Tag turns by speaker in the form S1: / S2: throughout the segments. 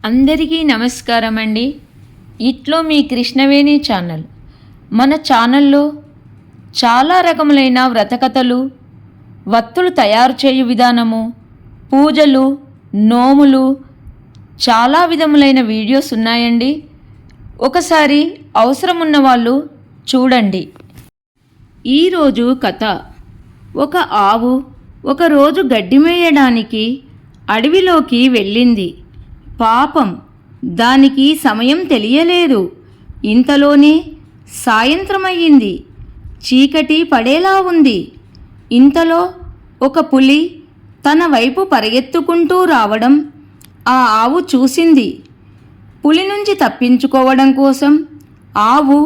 S1: అందరికీ నమస్కారం అండి. ఇట్లో మీ కృష్ణవేణి ఛానల్. మన ఛానల్లో చాలా రకములైన వ్రతకథలు, వత్తులు తయారు చేయు విధానము, పూజలు, నోములు, చాలా విధములైన వీడియోస్ ఉన్నాయండి. ఒకసారి అవసరం ఉన్న వాళ్ళు చూడండి. ఈరోజు కథ. ఒక ఆవు ఒకరోజు గడ్డి మేయడానికి అడవిలోకి వెళ్ళింది. పాపం, దానికి సమయం తెలియలేదు. ఇంతలోనే సాయంత్రమయ్యింది. చీకటి పడేలా ఉంది. ఇంతలో ఒక పులి తన వైపు పరిగెత్తుకుంటూ రావడం ఆ ఆవు చూసింది. పులి నుంచి తప్పించుకోవడం కోసం ఆవు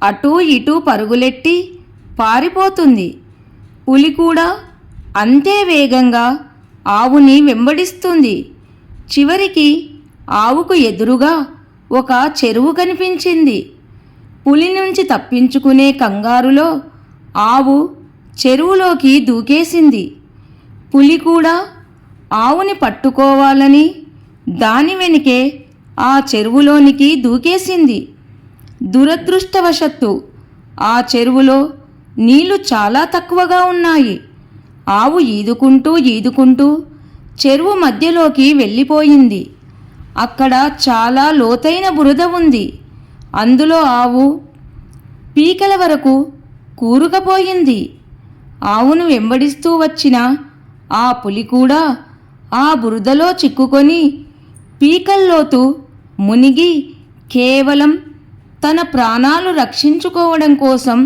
S1: అటూ ఇటూ పరుగులెట్టి పారిపోతుంది. పులి కూడా అంతే వేగంగా ఆవుని వెంబడిస్తుంది. చివరికి ఆవుకు ఎదురుగా ఒక చెరువు కనిపించింది. పులి నుంచి తప్పించుకునే కంగారులో ఆవు చెరువులోకి దూకేసింది. పులి కూడా ఆవుని పట్టుకోవాలని దాని వెనుకే ఆ చెరువులోనికి దూకేసింది. దురదృష్టవశత్తు ఆ చెరువులో నీళ్లు చాలా తక్కువగా ఉన్నాయి. ఆవు ఈదుకుంటూ చెరువు మధ్యలోకి వెళ్ళిపోయింది. అక్కడ చాలా లోతైన బురద ఉంది. అందులో ఆవు పీకల వరకు కూరుకుపోయింది. ఆవును వెంబడిస్తూ వచ్చిన ఆ పులి కూడా ఆ బురదలో చిక్కుకొని పీకల్లోతు మునిగి కేవలం తన ప్రాణాలు రక్షించుకోవడం కోసం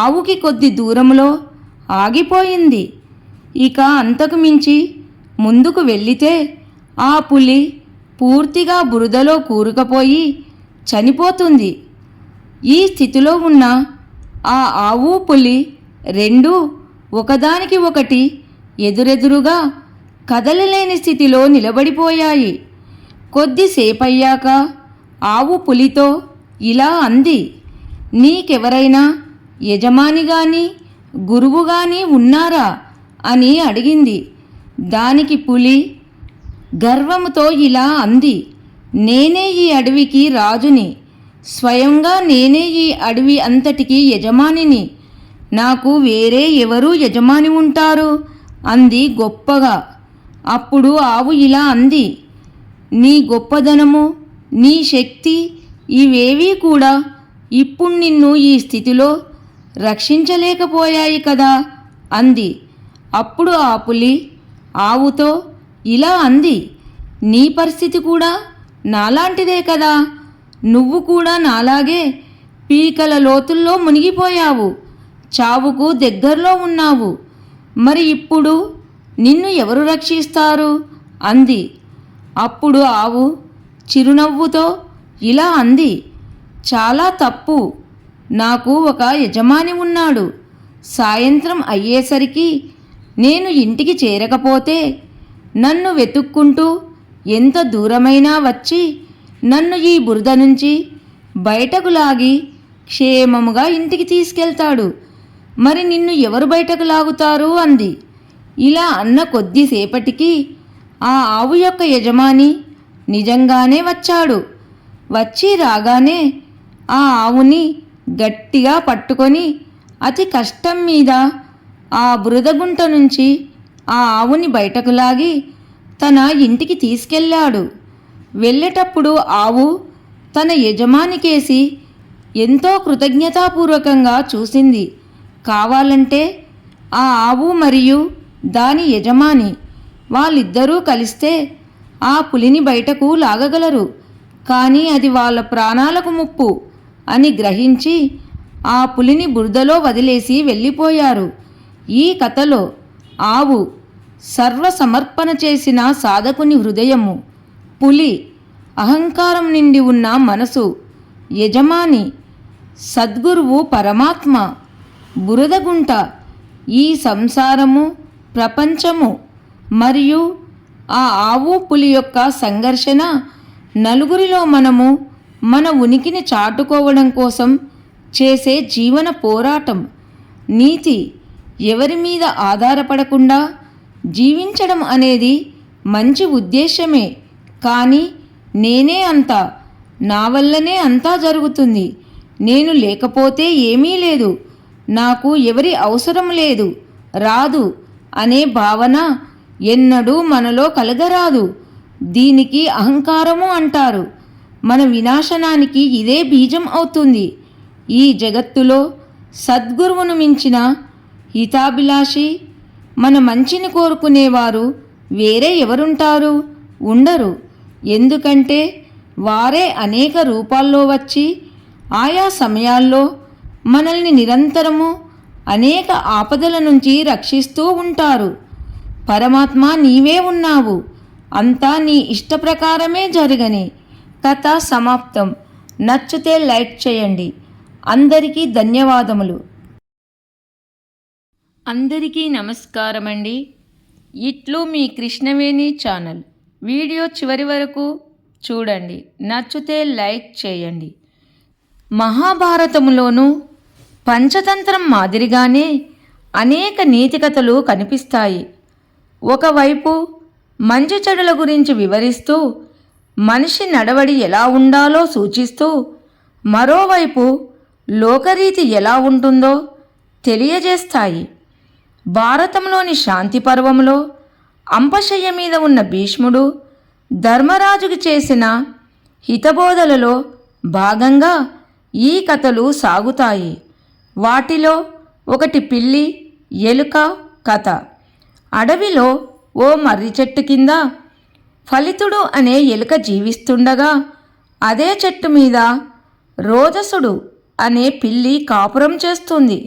S1: ఆవుకి కొద్ది దూరంలో ఆగిపోయింది. ఇక అంతకు మించి ముందుకు వెళ్ళితే ఆ పులి పూర్తిగా బురదలో కూరుకుపోయి చనిపోతుంది. ఈ స్థితిలో ఉన్న ఆ ఆవు పులి రెండూ ఒకదానికి ఒకటి ఎదురెదురుగా కదలలేని స్థితిలో నిలబడిపోయాయి. కొద్దిసేపయ్యాక ఆవు పులితో ఇలా అంది, నీకెవరైనా యజమాని గాని గురువు గాని ఉన్నారా అని అడిగింది. దానికి పులి గర్వముతో ఇలా అంది, నేనే ఈ అడవికి రాజుని. స్వయంగా నేనే ఈ అడవి అంతటికి యజమానిని. నాకు వేరే ఎవరు యజమాని ఉంటారు అంది గొప్పగా. అప్పుడు ఆవు ఇలా అంది, నీ గొప్పదనము, నీ శక్తి ఇవేవీ కూడా ఇప్పుడు నిన్ను ఈ స్థితిలో రక్షించలేకపోయాయి కదా అంది. అప్పుడు ఆ పులి ఆవుతో ఇలా అంది, నీ పరిస్థితి కూడా నాలాంటిదే కదా. నువ్వు కూడా నాలాగే పీకల లోతుల్లో మునిగిపోయావు, చావుకు దగ్గరలో ఉన్నావు. మరి ఇప్పుడు నిన్ను ఎవరు రక్షిస్తారు అంది. అప్పుడు ఆవు చిరునవ్వుతో ఇలా అంది, చాలా తప్పు. నాకు ఒక యజమాని ఉన్నాడు. సాయంత్రం అయ్యేసరికి నేను ఇంటికి చేరకపోతే నన్ను వెతుక్కుంటూ ఎంత దూరమైనా వచ్చి నన్ను ఈ బురద నుంచి బయటకు లాగి క్షేమముగా ఇంటికి తీసుకెళ్తాడు. మరి నిన్ను ఎవరు బయటకు లాగుతారు అంది. ఇలా అన్న కొద్దిసేపటికి ఆ ఆవు యొక్క యజమాని నిజంగానే వచ్చాడు. వచ్చి రాగానే ఆ ఆవుని గట్టిగా పట్టుకొని అతి కష్టం మీద ఆ బురదగుంట నుంచి ఆ ఆవుని బయటకు లాగి తన ఇంటికి తీసుకెళ్ళాడు. వెళ్ళేటప్పుడు ఆవు తన యజమానికేసి ఎంతో కృతజ్ఞతాపూర్వకంగా చూసింది. కావాలంటే ఆ ఆవు మరియు దాని యజమాని వాళ్ళిద్దరూ కలిస్తే ఆ పులిని బయటకు లాగగలరు. కానీ అది వాళ్ళ ప్రాణాలకు ముప్పు అని గ్రహించి ఆ పులిని బురదలో వదిలేసి వెళ్ళిపోయారు. ఈ కథలో ఆవు సర్వసమర్పణ చేసిన సాధకుని హృదయము, పులి అహంకారం నిండి ఉన్న మనసు, యజమాని సద్గురువు పరమాత్మ, బురదగుంట ఈ సంసారము, ప్రపంచము మరియు ఆ ఆవు పులి యొక్క సంఘర్షణ, నలుగురిలో మనము మన ఉనికిని చాటుకోవడం కోసం చేసే జీవన పోరాటం. నీతి, ఎవరి మీద ఆధారపడకుండా జీవించడం అనేది మంచి ఉద్దేశమే, కానీ నేనే అంతా, నా వల్లనే అంతా జరుగుతుంది, నేను లేకపోతే ఏమీ లేదు, నాకు ఎవరి అవసరం లేదు, రాదు అనే భావన ఎన్నడూ మనలో కలగరాదు. దీనికి అహంకారము అంటారు. మన వినాశనానికి ఇదే బీజం అవుతుంది. ఈ జగత్తులో సద్గురువును మించిన హితాభిలాషి, మన మంచిని కోరుకునేవారు వేరే ఎవరుంటారు? ఉండరు. ఎందుకంటే వారే అనేక రూపాల్లో వచ్చి ఆయా సమయాల్లో మనల్ని నిరంతరము అనేక ఆపదల నుంచి రక్షిస్తూ ఉంటారు. పరమాత్మ నీవే ఉన్నావు, అంతా నీ ఇష్ట ప్రకారమే జరగని. కథ సమాప్తం. నచ్చితే లైక్ చేయండి. అందరికీ ధన్యవాదములు. అందరికీ నమస్కారం అండి. ఇట్లు మీ కృష్ణవేణి ఛానల్. వీడియో చివరి వరకు చూడండి. నచ్చితే లైక్ చేయండి. మహాభారతంలోనూ పంచతంత్రం మాదిరిగానే అనేక నీతికథలు కనిపిస్తాయి. ఒకవైపు మంచి చెడుల గురించి వివరిస్తూ మనిషి నడవడి ఎలా ఉండాలో సూచిస్తూ, మరోవైపు లోకరీతి ఎలా ఉంటుందో తెలియజేస్తాయి. భారతంలోని శాంతి పర్వంలో అంపశయ్య మీద ఉన్న భీష్ముడు ధర్మరాజుకి చేసిన హితబోధలలో భాగంగా ఈ కథలు సాగుతాయి. వాటిలో ఒకటి పిల్లి ఎలుక కథ. అడవిలో ఓ మర్రి చెట్టు కింద ఫలితుడు అనే ఎలుక జీవిస్తుండగా అదే చెట్టు మీద రోజసుడు అనే పిల్లి కాపురం చేస్తుంది.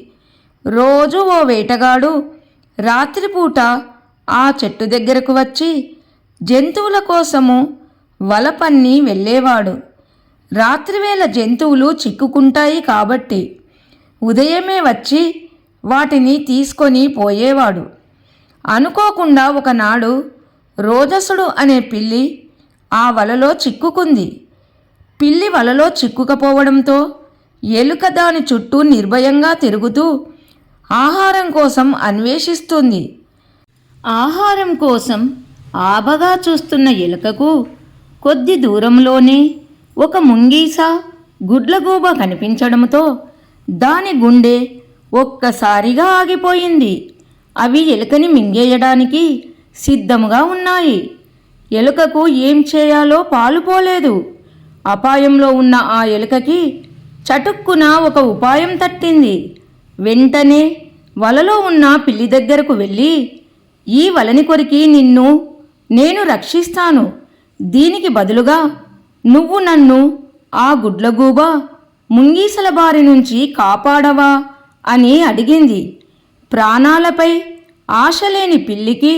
S1: రోజు ఓ వేటగాడు రాత్రిపూట ఆ చెట్టు దగ్గరకు వచ్చి జంతువుల కోసము వల పన్ని వెళ్ళేవాడు. రాత్రివేళ జంతువులు చిక్కుకుంటాయి కాబట్టి ఉదయమే వచ్చి వాటిని తీసుకొని పోయేవాడు. అనుకోకుండా ఒకనాడు రోజసుడు అనే పిల్లి ఆ వలలో చిక్కుకుంది. పిల్లి వలలో చిక్కుకపోవడంతో ఎలుక దాని చుట్టూ నిర్భయంగా తిరుగుతూ ఆహారం కోసం అన్వేషిస్తుంది. ఆహారం కోసం ఆబగా చూస్తున్న ఎలుకకు కొద్ది దూరంలోనే ఒక ముంగీస గుడ్లగూబ కనిపించడంతో దాని గుండె ఒక్కసారిగా ఆగిపోయింది. అవి ఎలుకని మింగేయడానికి సిద్ధముగా ఉన్నాయి. ఎలుకకు ఏం చేయాలో పాలుపోలేదు. అపాయంలో ఉన్న ఆ ఎలుకకి చటుక్కున ఒక ఉపాయం తట్టింది. వెంటనే వలలో ఉన్న పిల్లి దగ్గరకు వెళ్ళి, ఈ వలని కొరికి నిన్ను నేను రక్షిస్తాను, దీనికి బదులుగా నువ్వు నన్ను ఆ గుడ్లగూబ ముంగీసల బారి నుంచి కాపాడవా అని అడిగింది. ప్రాణాలపై ఆశలేని పిల్లికి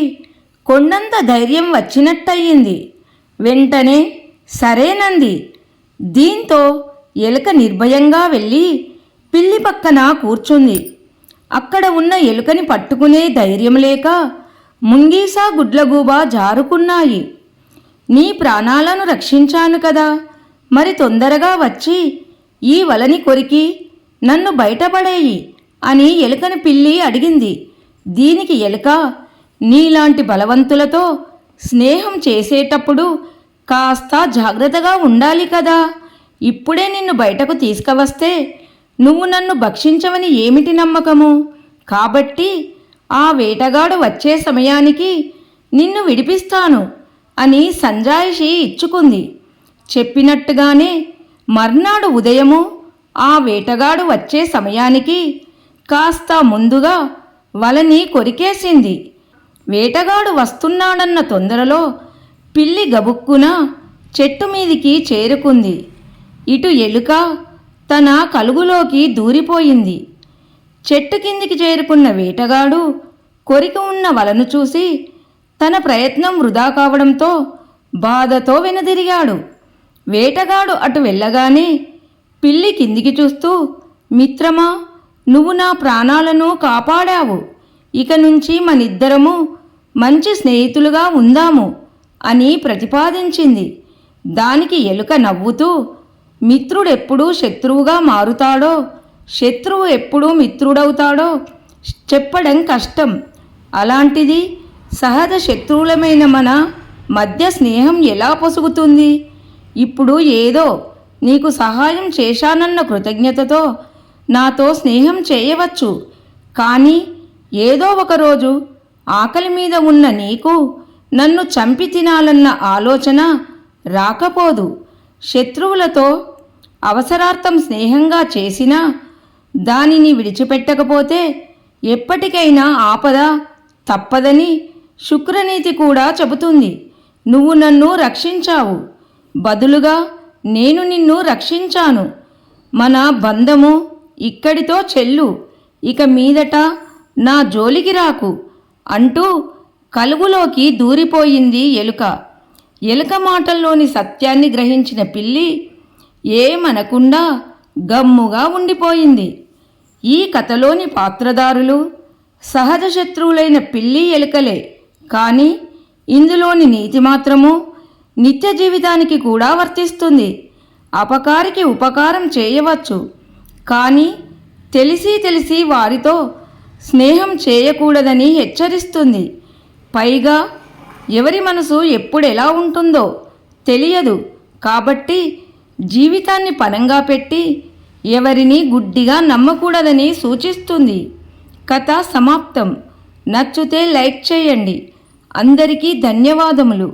S1: కొండంత ధైర్యం వచ్చినట్టయింది. వెంటనే సరేనంది. దీంతో ఎలుక నిర్భయంగా వెళ్ళి పిల్లి పక్కన కూర్చుంది. అక్కడ ఉన్న ఎలుకని పట్టుకునే ధైర్యం లేక ముంగీస గుడ్లగూబ జారుకున్నాయి. నీ ప్రాణాలను రక్షించాను కదా, మరి తొందరగా వచ్చి ఈ వలని కొరికి నన్ను బయటపడేయి అని ఎలుకని పిల్లి అడిగింది. దీనికి ఎలుక, నీలాంటి బలవంతులతో స్నేహం చేసేటప్పుడు కాస్త జాగ్రత్తగా ఉండాలి కదా, ఇప్పుడే నిన్ను బయటకు తీసుకువస్తే నువ్వు నన్ను భక్షించవని ఏమిటి నమ్మకము? కాబట్టి ఆ వేటగాడు వచ్చే సమయానికి నిన్ను విడిపిస్తాను అని సంజాయిషి ఇచ్చుకుంది. చెప్పినట్టుగానే మర్నాడు ఉదయము ఆ వేటగాడు వచ్చే సమయానికి కాస్త ముందుగా వలని కొరికేసింది. వేటగాడు వస్తున్నాడన్న తొందరలో పిల్లి గబుక్కున చెట్టు మీదికి చేరుకుంది. ఇటు ఎలుక తన కలుగులోకి దూరిపోయింది. చెట్టు కిందికి చేరుకున్న వేటగాడు కొరికి ఉన్న వలను చూసి తన ప్రయత్నం వృధా కావడంతో బాధతో వెనుదిరిగాడు. వేటగాడు అటు వెళ్ళగానే పిల్లి కిందికి చూస్తూ, మిత్రమా, నువ్వు నా ప్రాణాలను కాపాడావు, ఇక నుంచి మనిద్దరము మంచి స్నేహితులుగా ఉందాము అని ప్రతిపాదించింది. దానికి ఎలుక నవ్వుతూ, మిత్రుడెప్పుడు శత్రువుగా మారుతాడో, శత్రువు ఎప్పుడు మిత్రుడవుతాడో చెప్పడం కష్టం, అలాంటిది సహజ శత్రువులమైన మన మధ్య స్నేహం ఎలా పొసుగుతుంది? ఇప్పుడు ఏదో నీకు సహాయం చేశానన్న కృతజ్ఞతతో నాతో స్నేహం చేయవచ్చు. కానీ ఏదో ఒకరోజు ఆకలి మీద ఉన్న నీకు నన్ను చంపి తినాలన్న ఆలోచన రాకపోదు. శత్రువులతో అవసరార్థం స్నేహంగా చేసినా దానిని విడిచిపెట్టకపోతే ఎప్పటికైనా ఆపద తప్పదని శుక్రనీతి కూడా చెబుతుంది. నువ్వు నన్ను రక్షించావు, బదులుగా నేను నిన్ను రక్షించాను. మన బంధము ఇక్కడితో చెల్లు, ఇక మీదట నా జోలికి రాకు అంటూ కలుగులోకి దూరిపోయింది ఎలుక. ఎలుక మాటల్లోని సత్యాన్ని గ్రహించిన పిల్లి ఏమనకుండా గమ్ముగా ఉండిపోయింది. ఈ కథలోని పాత్రధారులు సహజ శత్రువులైన పిల్లి ఎలుకలే. కానీ ఇందులోని నీతి మాత్రము నిత్య జీవితానికి కూడా వర్తిస్తుంది. అపకారికి ఉపకారం చేయవచ్చు, కానీ తెలిసి వారితో స్నేహం చేయకూడదని హెచ్చరిస్తుంది. పైగా ఎవరి మనసు ఎప్పుడెలా ఉంటుందో తెలియదు కాబట్టి జీవితాన్ని పణంగా పెట్టి ఎవరిని గుడ్డిగా నమ్మకూడదని సూచిస్తుంది. కథ సమాప్తం. నచ్చితే లైక్ చేయండి. అందరికీ ధన్యవాదములు.